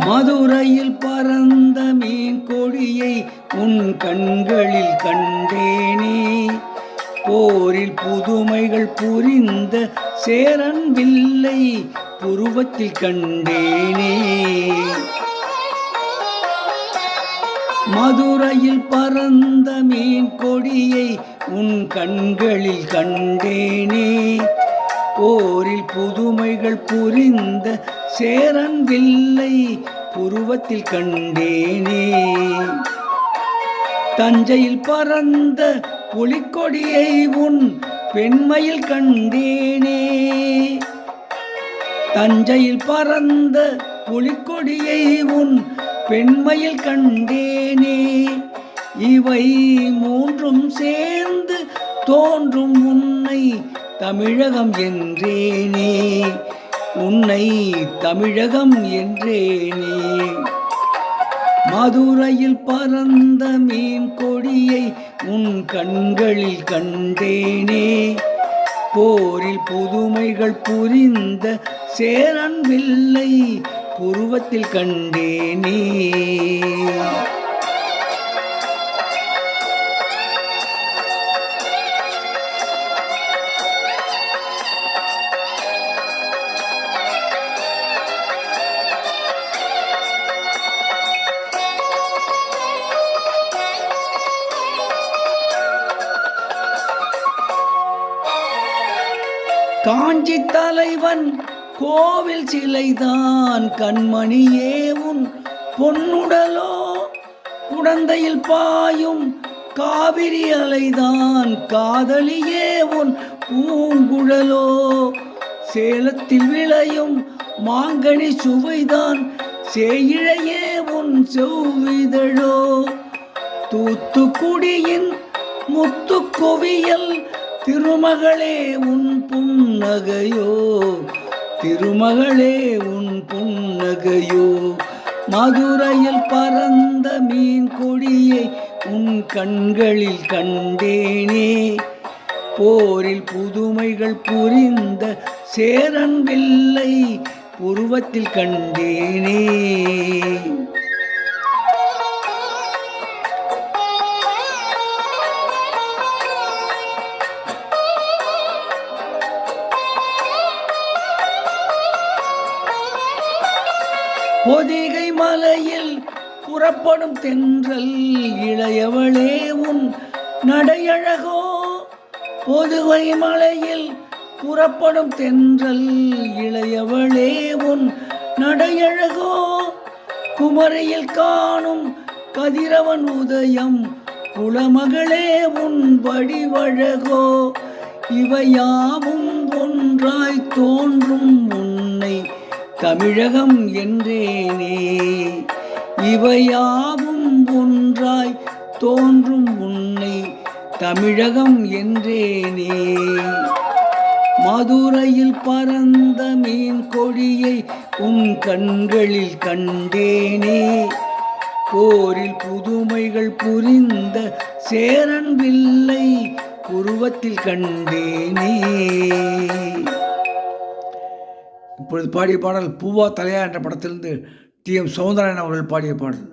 மதுரையில் பறந்த மீன் கொடியை உன் கண்களில் கண்டேனே. போரில் புதுமைகள் புரிந்த சேரன் வில்லை புருவத்தில் கண்டேனே. மதுரையில் பறந்த மீன் கொடியை உன் கண்களில் கண்டேனே. போரில் புதுமைகள் புரிந்த சேரன் வில்லை புருவத்தில் கண்டேனே. தஞ்சையில் பறந்த புலிக்கொடியை உன் பெண்மையில் கண்டேனே. தஞ்சையில் பறந்த புலிக்கொடியை உன் பெண்மையில் கண்டேனே. இவை மூன்றும் சேர்ந்து தோன்றும் உன்னை தமிழகம் என்றேனே. உன்னை தமிழகம் என்றேனே. மதுரையில் பறந்த மீன் கொடியை உன் கண்களில் கண்டேனே. போரில் புதுமைகள் புரிந்த சேரன் வில்லை புருவத்தில் கண்டேனே. காஞ்சி தலைவன் கோவில் சிலைதான் கண்மணியே உன் பொன்னுடலோ. குடந்தையில் பாயும் காவிரி அலைதான் காதலியே உன் பூங்குழலோ. சேலத்தில் விளையும் மாங்கனி சுவைதான் சேயிழையே உன் செவ்விதழோ. தூத்துக்குடியின் முத்துக்குவியல் திருமகளே உன் புன்னகையோ. திருமகளே உன் புன்னகையோ. மதுரையில் பறந்த மீன் கொடியை உன் கண்களில் கண்டேனே. போரில் புதுமைகள் புரிந்த சேரன் வில்லை புருவத்தில் கண்டேனே. பொதிகை மலையில் புறப்படும் தென்றல் இளையவளே உன் நடையழகோ. பொதிகை மலையில் புறப்படும் தென்றல் இளையவளே உன் நடையழகோ. குமரியில் காணும் கதிரவன் உதயம் குலமகளே உன் வடிவழகோ. இவையாவும் ஒன்றாய் தோன்றும் உன்னை தமிழகம் என்றேனே. இவையாவும் ஒன்றாய் தோன்றும் உன்னை தமிழகம் என்றேனே. மதுரையில் பறந்த மீன் கொடியை உன் கண்களில் கண்டேனே. போரில் புதுமைகள் புரிந்த சேரன் வில்லை புருவத்தில் கண்டேனே. இப்பொழுது பாடிய பாடல் பூவா தலையா என்ற படத்திலிருந்து டி.எம். சௌந்தரராயன் அவர்கள் பாடிய பாடல்.